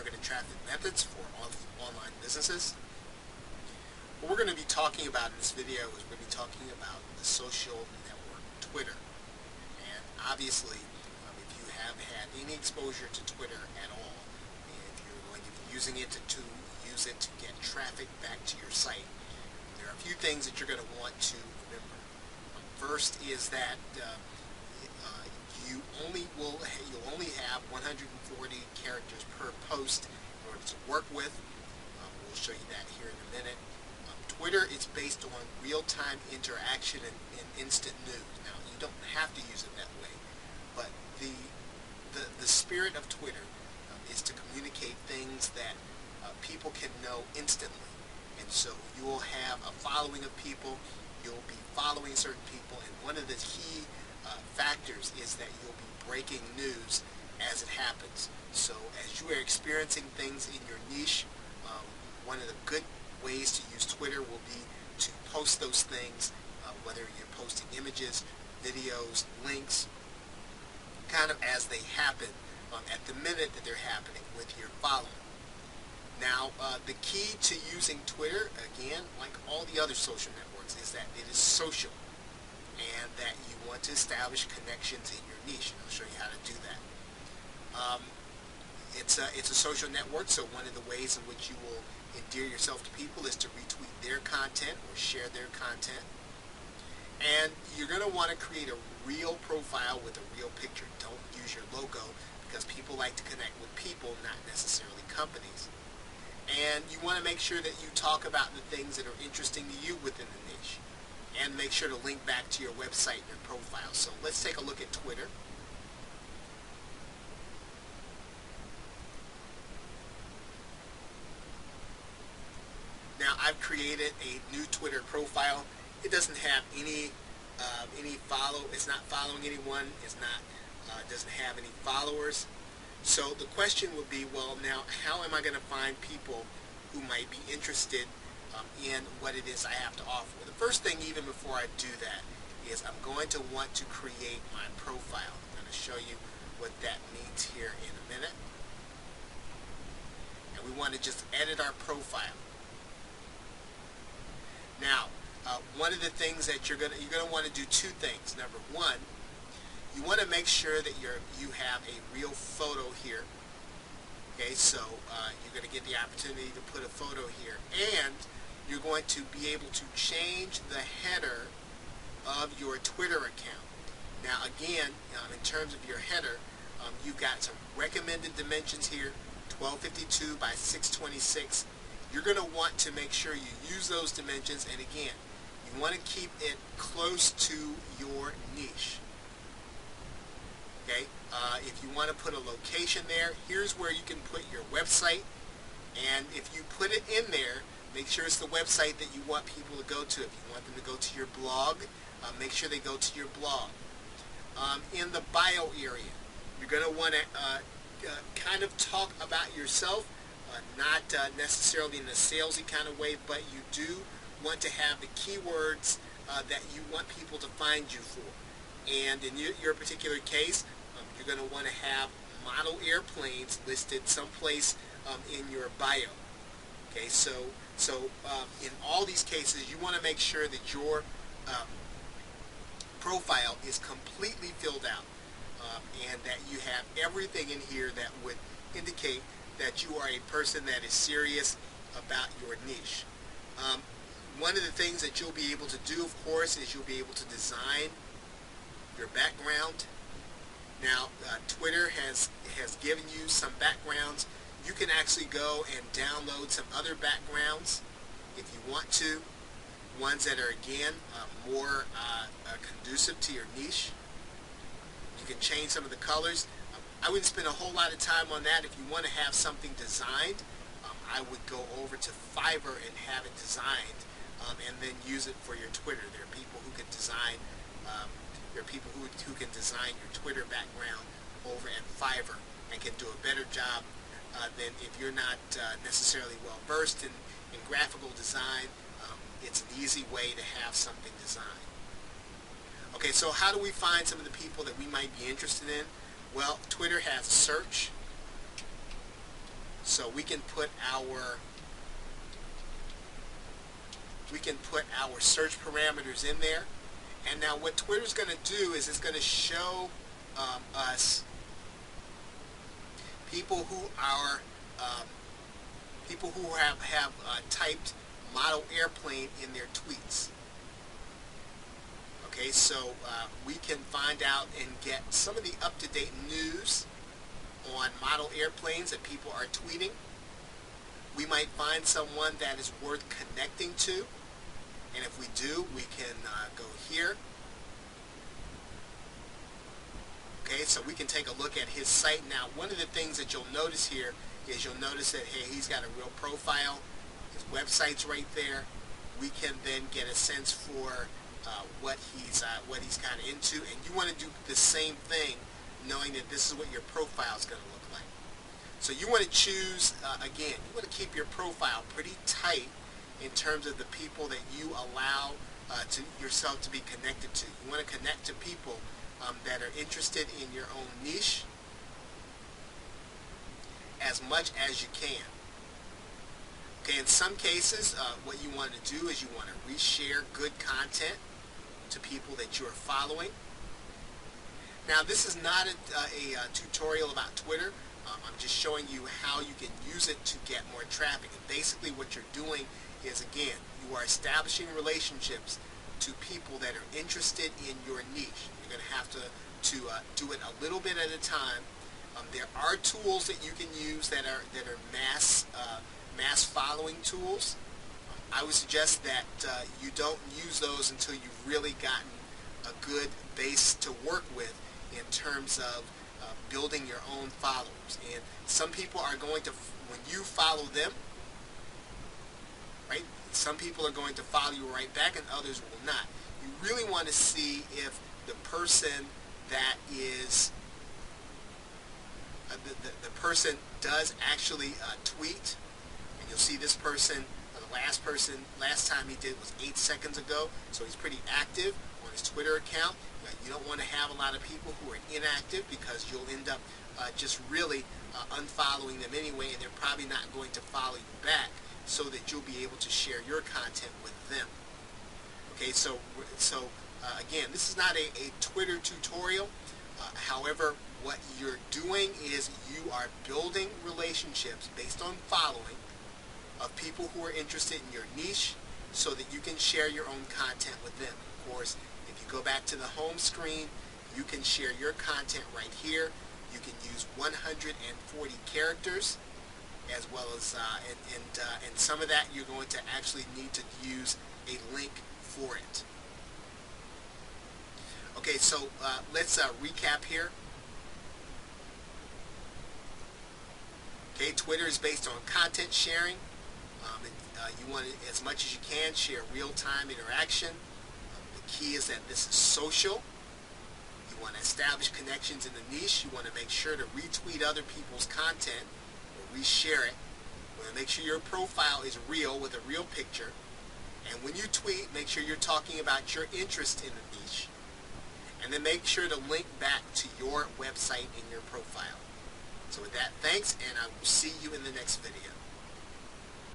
targeted traffic methods for online businesses. What we're going to be talking about in this video is we're going to be talking about the social network Twitter. And obviously, if you have had any exposure to Twitter at all, if you're going to be using it to use it to get traffic back to your site, there are a few things that you're going to want to remember. First is that you'll only have 140 characters per post in order to work with. We'll show you that here in a minute. Twitter is based on real-time interaction and instant news. Now, you don't have to use it that way, but the spirit of Twitter is to communicate things that people can know instantly. And so you will have a following of people, you'll be following certain people, and one of the key factors is that you'll be breaking news as it happens. So as you are experiencing things in your niche, one of the good ways to use Twitter will be to post those things, whether you're posting images, videos, links, kind of as they happen at the minute that they're happening with your following. Now, the key to using Twitter, again, like all the other social networks, is that it is social and that you want to establish connections in your niche. And I'll show you how to do that. It's a social network, so one of the ways in which you will endear yourself to people is to retweet their content or share their content. And you're going to want to create a real profile with a real picture. Don't use your logo because people like to connect with people, not necessarily companies. And you want to make sure that you talk about the things that are interesting to you within the niche. And make sure to link back to your website and your profile. So let's take a look at Twitter. Now, I've created a new Twitter profile. It doesn't have any follow. It's not following anyone. It's not doesn't have any followers. So the question would be, well, now how am I going to find people who might be interested in what it is I have to offer? Well, the first thing, even before I do that, is I'm going to want to create my profile. I'm going to show you what that means here in a minute. And we want to just edit our profile. Now, one of the things that you're going to want to do two things. Number one, you want to make sure that you have a real photo here. Okay, so you're going to get the opportunity to put a photo here, and you're going to be able to change the header of your Twitter account. Now, again, in terms of your header, you've got some recommended dimensions here, 1252 by 626. You're going to want to make sure you use those dimensions, and again, you want to keep it close to your niche. Okay, if you want to put a location there, here's where you can put your website, and if you put it in there, make sure it's the website that you want people to go to. If you want them to go to your blog, make sure they go to your blog. In the bio area, you're going to want to kind of talk about yourself, not necessarily in a salesy kind of way, but you do want to have the keywords that you want people to find you for. And in your particular case, you're going to want to have model airplanes listed someplace in your bio. Okay, so in all these cases, you want to make sure that your profile is completely filled out and that you have everything in here that would indicate that you are a person that is serious about your niche. One of the things that you'll be able to do, of course, is you'll be able to design your background. Now, Twitter has given you some backgrounds. You can actually go and download some other backgrounds if you want to, ones that are, again, more conducive to your niche. You can change some of the colors. I wouldn't spend a whole lot of time on that. If you want to have something designed, I would go over to Fiverr and have it designed and then use it for your Twitter. There are people who can design your Twitter background over at Fiverr and can do a better job than if you're not necessarily well versed in graphical design. It's an easy way to have something designed. Okay, so how do we find some of the people that we might be interested in? Well, Twitter has search. So we can put our search parameters in there. And now what Twitter's going to do is it's going to show us people who are have typed model airplane in their tweets. Okay, so we can find out and get some of the up-to-date news on model airplanes that people are tweeting. We might find someone that is worth connecting to, and if we do, we can go here. Okay, so we can take a look at his site. Now, one of the things that you'll notice here is you'll notice that, hey, he's got a real profile. His website's right there. We can then get a sense for what he's kind of into, and you want to do the same thing, knowing that this is what your profile is going to look like. So you want to choose again. You want to keep your profile pretty tight in terms of the people that you allow to yourself to be connected to. You want to connect to people that are interested in your own niche as much as you can. Okay, in some cases, what you want to do is you want to reshare good content to people that you are following. Now, this is not a tutorial about Twitter. I'm just showing you how you can use it to get more traffic. And basically what you're doing is, again, you are establishing relationships to people that are interested in your niche. You're going to have to do it a little bit at a time. There are tools that you can use that are mass following tools. I would suggest that you don't use those until you've really gotten a good base to work with in terms of building your own followers. And some people are going to, when you follow them, right, some people are going to follow you right back and others will not. You really want to see if the person that is, the person does actually tweet. And you'll see this person, last time he did was 8 seconds ago, so he's pretty active on his Twitter account. You don't want to have a lot of people who are inactive because you'll end up just really unfollowing them anyway, and they're probably not going to follow you back so that you'll be able to share your content with them. Okay, so again, this is not a Twitter tutorial. However, what you're doing is you are building relationships based on following of people who are interested in your niche so that you can share your own content with them. Of course, if you go back to the home screen, you can share your content right here. You can use 140 characters as well as, and some of that you're going to actually need to use a link for it. Okay, so let's recap here. Okay, Twitter is based on content sharing. You want to, as much as you can, share real-time interaction. The key is that this is social. You want to establish connections in the niche. You want to make sure to retweet other people's content or reshare it. You want to make sure your profile is real with a real picture. And when you tweet, make sure you're talking about your interest in the niche. And then make sure to link back to your website in your profile. So with that, thanks, and I will see you in the next video.